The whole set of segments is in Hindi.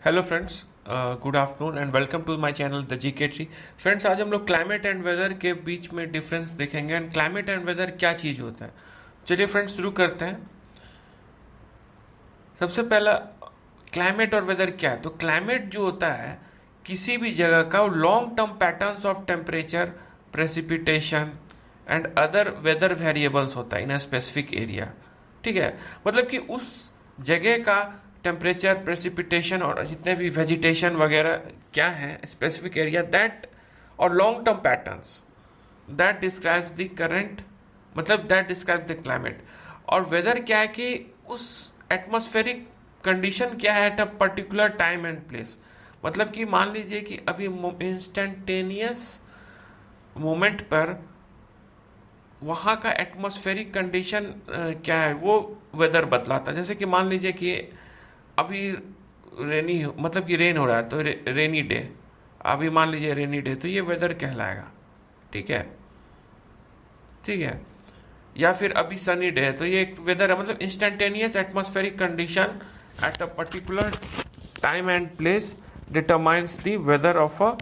Hello friends, good afternoon and welcome to my channel the GK tree. Friends, आज हम लोग क्लाइमेट एंड वेदर के बीच में डिफरेंस देखेंगे एंड क्लाइमेट एंड वेदर क्या चीज़ होता है। चलिए फ्रेंड्स, शुरू करते हैं। सबसे पहला, क्लाइमेट और वेदर क्या है। तो क्लाइमेट जो होता है किसी भी जगह का long term patterns of temperature, precipitation and other weather variables होता है इन अ स्पेसिफिक एरिया। ठीक है, मतलब कि उस जगह का टेम्परेचर, प्रेसिपिटेशन और जितने भी वेजिटेशन वगैरह क्या है स्पेसिफिक एरिया दैट, और long term patterns that describes the current, मतलब दैट डिस्क्राइब्स द क्लाइमेट। और वेदर क्या है कि उस एटमॉस्फेरिक कंडीशन क्या है eight a particular time and place. मतलब कि मान लीजिए कि अभी इंस्टेंटेनियस मोमेंट पर वहाँ का एटमॉस्फेरिक कंडीशन क्या है वो वेदर बतलाता है। जैसे कि मान लीजिए कि अभी रेनी, मतलब कि रेन हो रहा है तो रेनी डे, अभी मान लीजिए रेनी डे, तो ये वेदर कहलाएगा। ठीक है, ठीक है। या फिर अभी सनी डे है तो ये एक वेदर है, मतलब instantaneous atmospheric condition at a particular time and place determines the weather of a,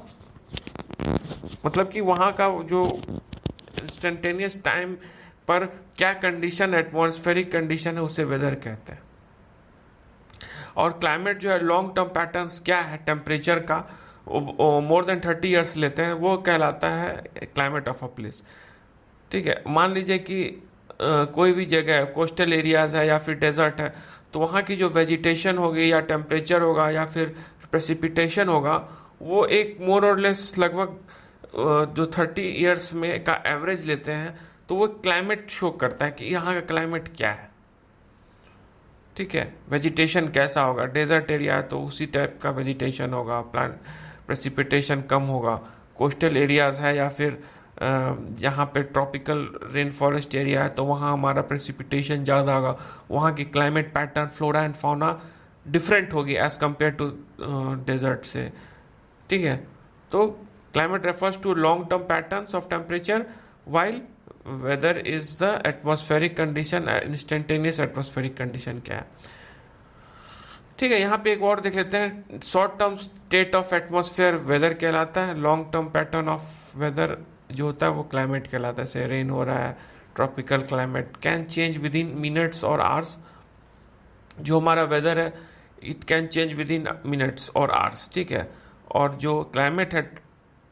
मतलब कि वहाँ का जो इंस्टेंटेनियस टाइम पर क्या कंडीशन, एटमॉस्फेरिक कंडीशन है, उसे वेदर कहते हैं। और क्लाइमेट जो है लॉन्ग टर्म पैटर्न्स क्या है टेम्परेचर का, मोर देन 30 ईयर्स लेते हैं, वो कहलाता है क्लाइमेट ऑफ अ प्लेस। ठीक है, मान लीजिए कि कोई भी जगह है, कोस्टल एरियाज है या फिर डेजर्ट है, तो वहाँ की जो वेजिटेशन होगी या टेम्परेचर होगा या फिर प्रेसिपिटेशन होगा, वो एक मोर और लेस लगभग जो 30 ईयर्स में का एवरेज लेते हैं, तो वो क्लाइमेट शो करता है कि यहाँ का क्लाइमेट क्या है। ठीक है, वेजिटेशन कैसा होगा, डेजर्ट एरिया है तो उसी टाइप का वेजिटेशन होगा, प्लांट प्रेसिपिटेशन कम होगा। कोस्टल एरियाज है या फिर जहाँ पे ट्रॉपिकल रेन फॉरेस्ट एरिया है तो वहाँ हमारा प्रेसिपिटेशन ज़्यादा होगा, वहाँ की climate pattern, flora and fauna different होगी एज कम्पेयर टू डेजर्ट से। ठीक है, तो climate refers to long term patterns of temperature, while weather is the atmospheric condition, instantaneous atmospheric condition क्या है। ठीक है, यहाँ पे एक और देख लेते हैं। Short term state of atmosphere weather कहलाता है, long term pattern of weather जो होता है वो क्लाइमेट कहलाता है। जैसे रेन हो रहा है, tropical climate can change with in minutes और आवर्स। जो हमारा वेदर है it can change with in minutes और आवर्स। ठीक है, और जो क्लाइमेट है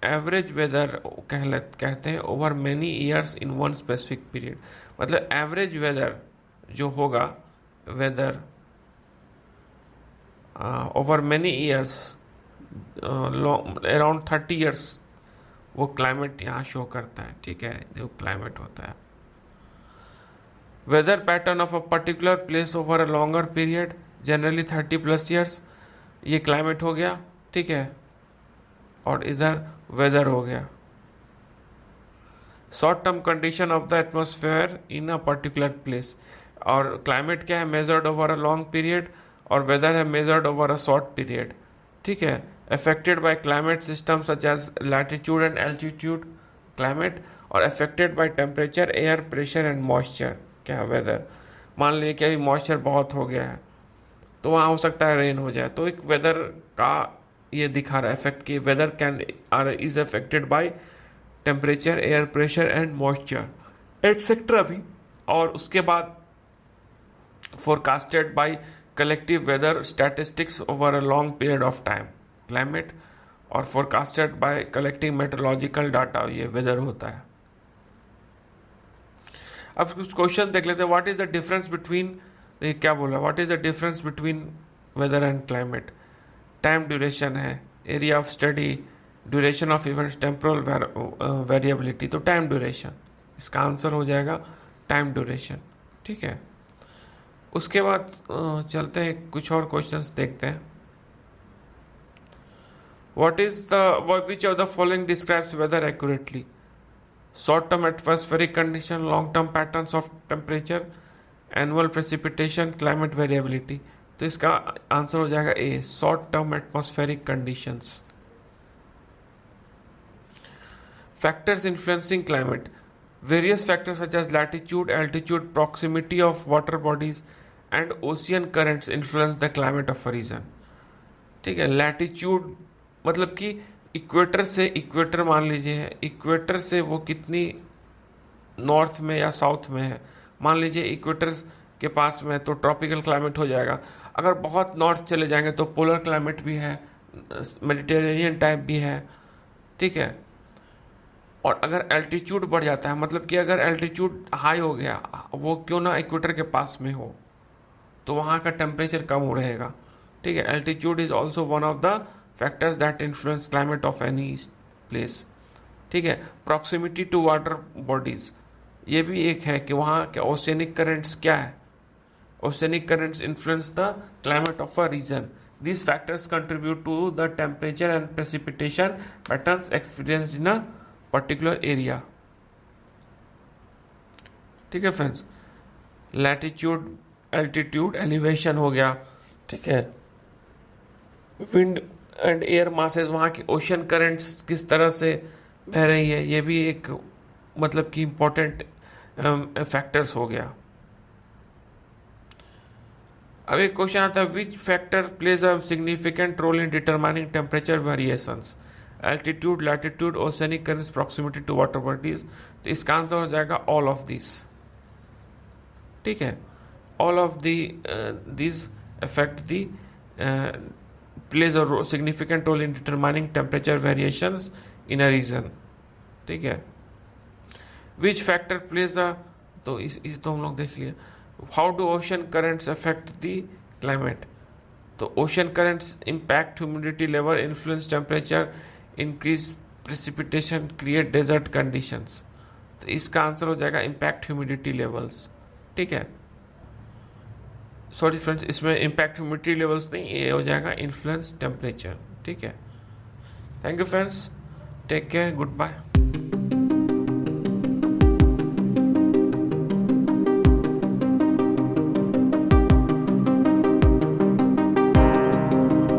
एवरेज वेदर कहते हैं over many years in one specific period. मतलब एवरेज वेदर जो होगा, weather over many years, around 30 years, वो क्लाइमेट यहाँ शो करता है। ठीक है, जो क्लाइमेट होता है weather pattern of a particular place over a longer period, generally 30+ years, ये क्लाइमेट हो गया। ठीक है, और इधर वेदर हो गया। Short term condition of the atmosphere in a particular place, और क्लाइमेट क्या है measured over a long period, और वेदर है measured over a short period. ठीक है, affected by climate system such as latitude and altitude climate, और affected by temperature, air pressure and moisture क्या वेदर। मान लीजिए कि अभी मॉइस्चर बहुत हो गया है तो वहाँ हो सकता है रेन हो जाए, तो एक वेदर का ये दिखा रहा है इफेक्ट कि weather can are is affected by temperature, air pressure and moisture etcetera भी। और उसके बाद forecasted by collective weather statistics over a long period of time climate, और forecasted by collecting meteorological data, ये वेदर होता है। अब कुछ क्वेश्चन देख लेते हैं। What is the difference between, ये क्या बोला, what is the difference between weather and climate. Time duration है, area of study, duration of events, temporal variability. तो टाइम ड्यूरेशन इसका आंसर हो जाएगा, टाइम ड्यूरेशन। ठीक है, उसके बाद चलते हैं कुछ और क्वेश्चंस देखते हैं। What is the which of the following describes weather accurately. Short term atmospheric condition, long term patterns of temperature, annual precipitation, climate variability. तो इसका आंसर हो जाएगा A, short term atmospheric conditions. Factors influencing climate, various factors such as latitude, altitude, proximity of water bodies and ocean currents influence the climate of a region. ठीक है। लैटिट्यूड मतलब कि इक्वेटर से, इक्वेटर मान लीजिए इक्वेटर से वो कितनी नॉर्थ में या साउथ में है। मान लीजिए इक्वेटर के पास में है तो ट्रॉपिकल क्लाइमेट हो जाएगा। अगर बहुत नॉर्थ चले जाएंगे तो पोलर क्लाइमेट भी है, मेडिटेरेनियन टाइप भी है, ठीक है। और अगर एल्टीट्यूड बढ़ जाता है, मतलब कि अगर एल्टीट्यूड हाई हो गया, वो क्यों ना इक्वेटर के पास में हो, तो वहाँ का टेम्परेचर कम हो रहेगा, ठीक है। Altitude is also one of the factors that influence climate of any place, ठीक है। प्रॉक्सिमिटी टू वाटर बॉडीज, ये भी एक है कि वहाँ के ओशियनिक करेंट्स क्या है। Oceanic currents influence the climate of a region. These factors contribute to the temperature and precipitation patterns experienced in a particular area, ठीक है फ्रेंड्स। लैटिट्यूड, एल्टीट्यूड, एलिवेशन हो गया, ठीक है। विंड एंड एयर मासेस, वहाँ की ओशन करेंट्स किस तरह से बह रही है, ये भी एक मतलब कि इम्पोर्टेंट फैक्टर्स हो गया। अब एक क्वेश्चन आता है, which factor plays a significant role in determining temperature variations. Altitude, latitude, oceanic currents, proximity to water bodies. तो इसका आंसर हो जाएगा ऑल ऑफ दिस, ठीक है। All of this affect the plays a significant role in determining temperature variations in a region, ठीक है। विच फैक्टर प्लेज अ, तो इस तो हम लोग देख लिए। How do ocean currents affect the climate. तो ocean currents impact humidity level, influence temperature, increase precipitation, create desert conditions. तो इसका आंसर हो जाएगा इम्पैक्ट ह्यूमिडिटी लेवल्स, ठीक है। सॉरी फ्रेंड्स, इसमें इम्पैक्ट ह्यूमिडिटी लेवल्स नहीं, ये हो जाएगा इन्फ्लुएंस टेम्परेचर, ठीक है। Thank you friends, take care, good bye.